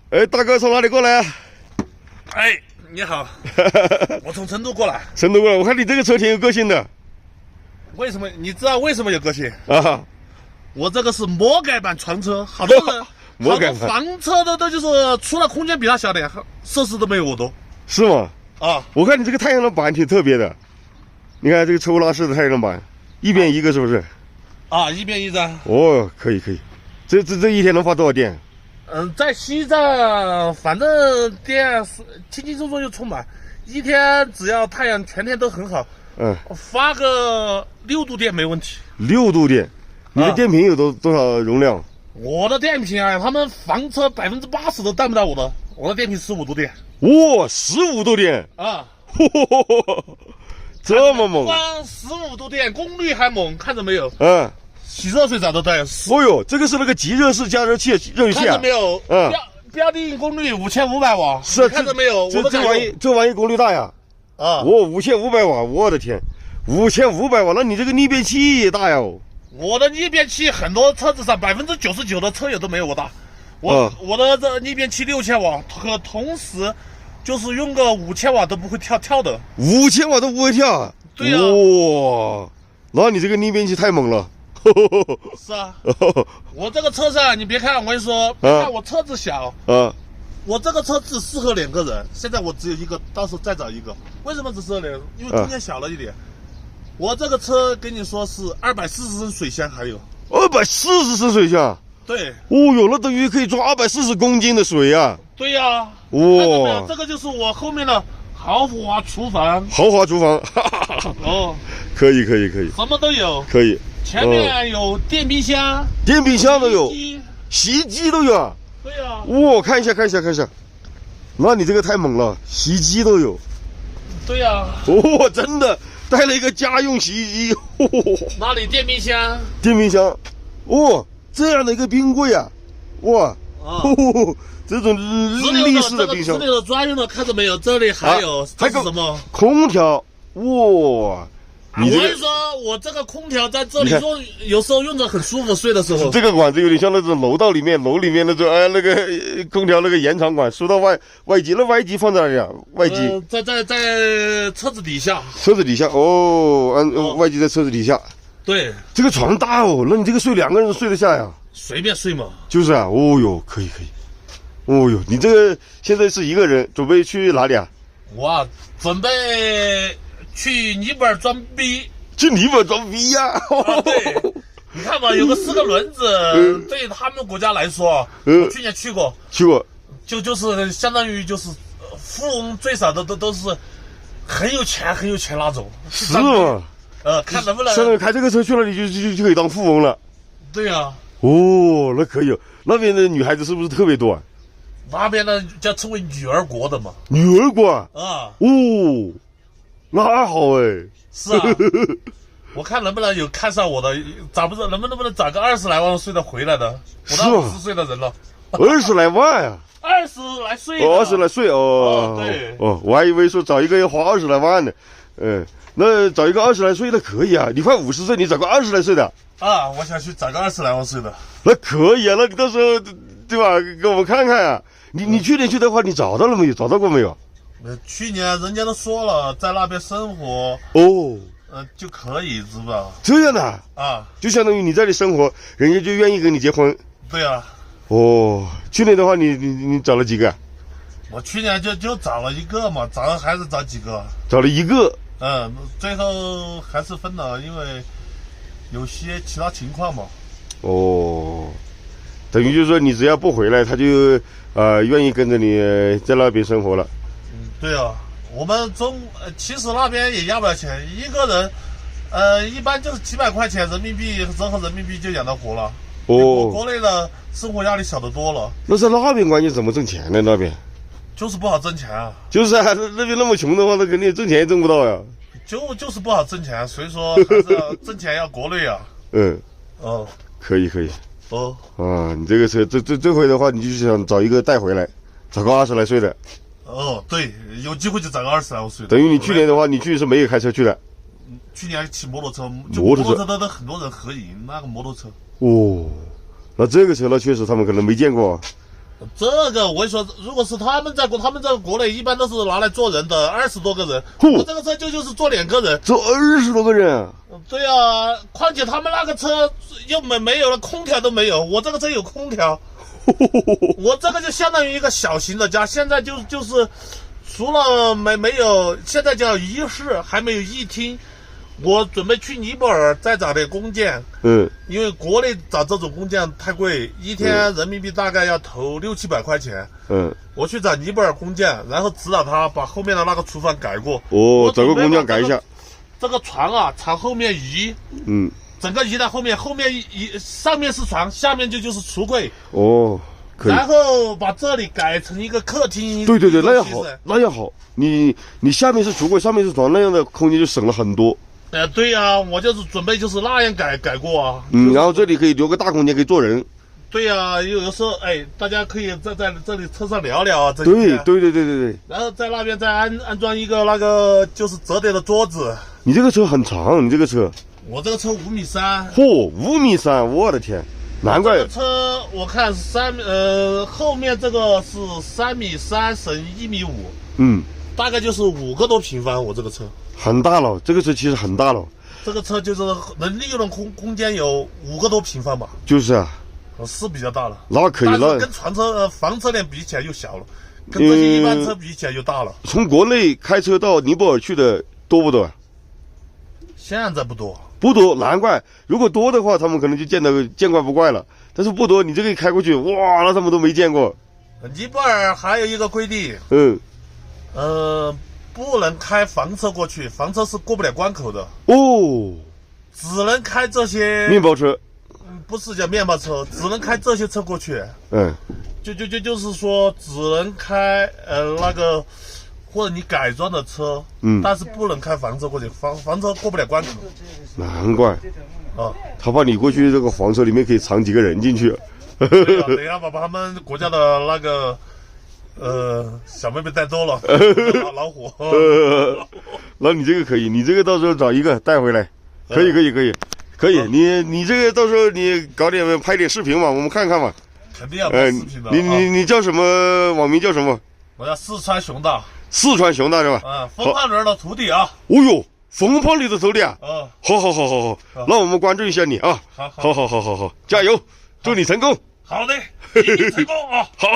哎，大哥从哪里过来啊？哎，你好，我从成都过来。成都过来，我看你这个车挺有个性的为什么？你知道为什么有个性？啊。我这个是魔改版床车，好多人魔改版好多房车的都就是除了空间比它小点，设施都没有我多是吗？啊。我看你这个太阳能板挺特别的，你看这个抽拉式的太阳能板，一边一个是不是？啊，一边一张。哦，可以可以，这一天能发多少电？在西藏反正电是轻轻松松就充满，一天只要太阳全天都很好，发个6度电没问题。6度电，你的电瓶有多少容量？我的电瓶啊，他们房车80%都带不到我的电瓶15度电。哇，15度电啊，这么猛！光15度电，功率还猛，看着没有？洗热水澡都带。哦呦，这个是那个即热式加热器、热水器啊！看着没有？标定功率5500瓦。是，看着没有？这玩意功率大呀！啊，我5500瓦，我的天，5500瓦，那你这个逆变器也大呀！我的逆变器很多车子上99%的车友都没有我大。我的这逆变器6000瓦，和同时就是用个5000瓦都不会跳的。5000瓦都不会跳？对呀。哇，那你这个逆变器太猛了。是啊，我这个车上你别看，我跟你说，别看我车子小我这个车只适合2个人。现在我只有一个，到时候再找一个。为什么只适合2个？因为空间小了一点。我这个车跟你说是240升水箱，还有240升水箱。对。哦呦，那等于可以装240公斤的水啊。对呀。哇，这个就是我后面的豪华厨房。豪华厨房。哦，可以，什么都有。可以。前面有电冰箱，电冰箱都有，洗衣机都有啊。对呀。哇，看一下，那你这个太猛了，洗衣机都有。对呀。哦，真的带了一个家用洗衣机。哪里电冰箱？电冰箱。哦，这样的一个冰柜啊，哇。这种立式的冰箱。直流的专用的，看着没有？这里还有这是什么？空调。哇。我跟你说，我这个空调在这里用，有时候用着很舒服，睡的时候。这个管子有点像那种楼里面那种那个空调那个延长管，输到外机，那外机放在哪里啊？外机在车子底下。车子底下外机在车子底下。对。这个床大哦，那你这个睡2个人睡得下呀？随便睡嘛。就是啊，哦呦，可以。哦呦，你这个现在是1个人，准备去哪里啊？我准备去尼泊尔装逼。去尼泊尔装逼呀？对，你看嘛，有个4个轮子，对他们国家来说，我去年去过，就是相当于就是富翁最少的都是很有钱那种。是吗？看能不能。相当于开这个车去了，你就可以当富翁了。对呀。哦，那可以。那边的女孩子是不是特别多啊？那边呢叫称为女儿国的嘛。女儿国啊？哦。那好哎。是啊。我看能不能有看上我的，找不着能不能找个20来万岁的回来的。我到50岁的人了。20来万呀？20来岁。20来岁哦。对。我还以为说找一个要花20来万呢。那找一个20来岁的可以啊。你快50岁，你找个20来岁的。我想去找个20来万岁的。那可以啊，那你到时候对吧，给我们看看啊。你去年去的话，你找到了没有？找到过没有？去年人家都说了，在那边生活就可以，知道？这样的就相当于你在这里生活，人家就愿意跟你结婚。对啊。去年的话，你找了几个？我去年就找了1个嘛，还是找几个？找了1个。最后还是分了，因为有些其他情况嘛。等于就是说你只要不回来，他就愿意跟着你在那边生活了。对啊，我们其实那边也要不了钱，1个人一般就是几百块钱人民币，折合人民币就养得活了。国内的生活压力小得多了。那在那边关键怎么挣钱呢？那边就是不好挣钱啊。就是啊，那边那么穷的话，那肯定挣钱也挣不到呀。就是不好挣钱，所以说还是要挣钱要国内啊。可以。你这个车这回的话，你就想找一个带回来，找个20来岁的。对，有机会就找个20来岁的。等于你去年的话，你去是没有开车去的。去年骑摩托车，摩托车都很多人合影，那个摩托车。那这个车呢，确实他们可能没见过。这个我跟你说，如果是他们在国内，一般都是拿来坐人的，20多个人。我这个车就是坐2个人，坐20多个人。对啊，况且他们那个车又没有了，空调都没有，我这个车有空调。我这个就相当于一个小型的家，现在就是除了没有，现在叫1室，还没有1厅。我准备去尼泊尔再找点工件，因为国内找这种工件太贵，一天人民币大概要投600-700块钱，我去找尼泊尔工件，然后指导他把后面的那个厨房改过，找个工匠改一下，这个床啊朝后面移，整个移到后面移，上面是床，下面就是橱柜，可以，然后把这里改成一个客厅，对，那样好，你下面是橱柜，上面是床，那样的空间就省了很多。对呀，我就是准备就是那样改过啊。然后这里可以留个大空间，可以坐人。对呀，有时候大家可以在这里车上聊聊啊。对。然后在那边再安装一个那个就是折叠的桌子。你这个车很长，你这个车。我这个车5.3米。5.3米，我的天，难怪。这个车我看后面这个是3.3米乘1.5米。大概就是5个多平方，我这个车很大了，这个车其实很大了。这个车就是能利用的空间有5个多平方吧。就是啊，是比较大了。那可以了。但是跟房车链比起来又小了，跟这些一般车比起来又大了。从国内开车到尼泊尔去的多不多？现在不多。不多，难怪。如果多的话，他们可能就见怪不怪了。但是不多，你这个开过去，哇，那他们都没见过。尼泊尔还有一个规定。不能开房车过去，房车是过不了关口的。只能开这些面包车。不是叫面包车，只能开这些车过去。就是说，只能开那个或者你改装的车，但是不能开房车过去，房车过不了关口。难怪。他怕你过去这个房车里面可以藏几个人进去。等一下把他们国家的那个。小妹妹带多了，老虎。那你这个可以，你这个到时候找一个带回来，可以。你这个到时候你搞点拍点视频嘛，我们看看嘛。肯定要拍视频的。你叫什么？网名叫什么？我叫四川熊大。四川熊大是吧？冯胖女的徒弟啊。冯胖女的徒弟啊。好，那我们关注一下你啊。好，加油，祝你成功。好的，一定成功啊。好。